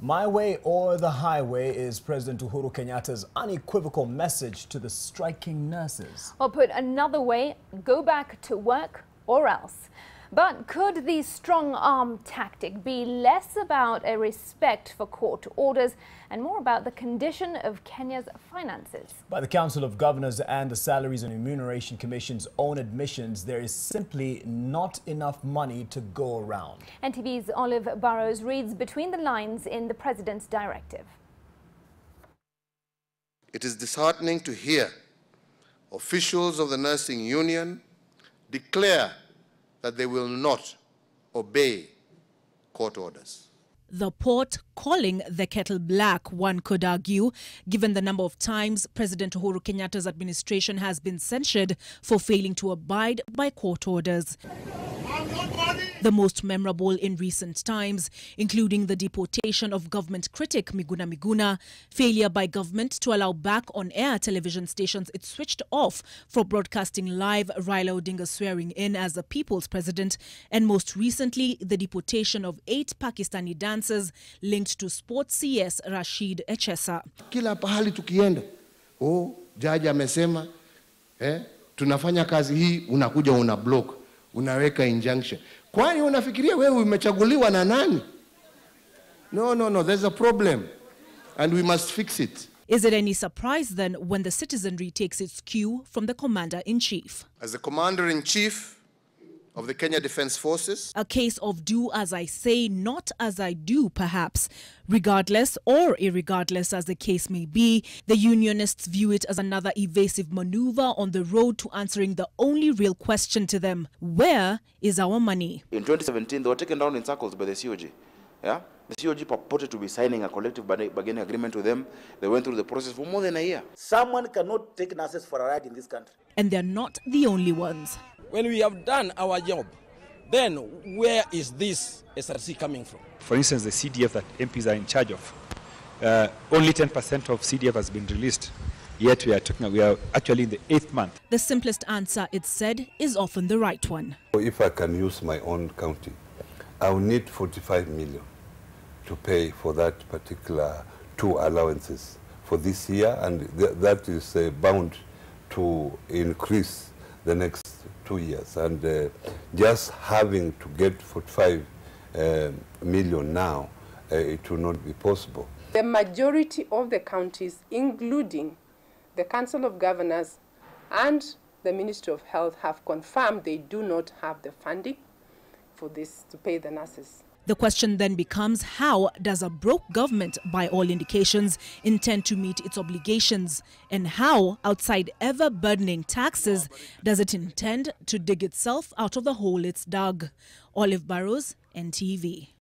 My way or the highway is President Uhuru Kenyatta's unequivocal message to the striking nurses. Or put another way, go back to work or else. But could the strong-arm tactic be less about a respect for court orders and more about the condition of Kenya's finances? By the Council of Governors and the Salaries and Remuneration Commission's own admissions, there is simply not enough money to go around. NTV's Olive Burrows reads between the lines in the President's directive. It is disheartening to hear officials of the nursing union declare that they will not obey court orders. The pot calling the kettle black, one could argue, given the number of times President Uhuru Kenyatta's administration has been censured for failing to abide by court orders. The most memorable in recent times, including the deportation of government critic Miguna, failure by government to allow back on-air television stations it switched off for broadcasting live Raila Odinga swearing in as the people's president, and most recently the deportation of 8 Pakistani dancers linked to sports CS Rashid Echesa. Kila pahali tukienda, jaji amesema, tunafanya kazi hii, unakuja una block, unaweka injunction. Kwani unafikiria wewe umechaguliwa na nani? No, there's a problem and we must fix it. Is it any surprise then when the citizenry takes its cue from the Commander-in-Chief? As the Commander-in-Chief of the Kenya Defence Forces, a case of do as I say, not as I do, perhaps. Regardless or irregardless as the case may be, the unionists view it as another evasive maneuver on the road to answering the only real question to them: where is our money? In 2017, they were taken down in circles by the COG. Yeah? The COG purported to be signing a collective bargaining agreement with them. They went through the process for more than a year. Someone cannot take nurses for a ride in this country. And they're not the only ones. When we have done our job, then where is this SRC coming from? For instance, the CDF that MPs are in charge of, only 10% of CDF has been released. Yet we are actually in the 8th month. The simplest answer, it's said, is often the right one. If I can use my own county, I will need 45 million to pay for that particular 2 allowances for this year, and that is bound to increase the next 2 years. And just having to get 45 million now, it will not be possible. The majority of the counties, including the Council of Governors and the Ministry of Health, have confirmed they do not have the funding for this to pay the nurses. The question then becomes, how does a broke government, by all indications, intend to meet its obligations? And how, outside ever burdening taxes, does it intend to dig itself out of the hole it's dug? Olive Burrows, NTV.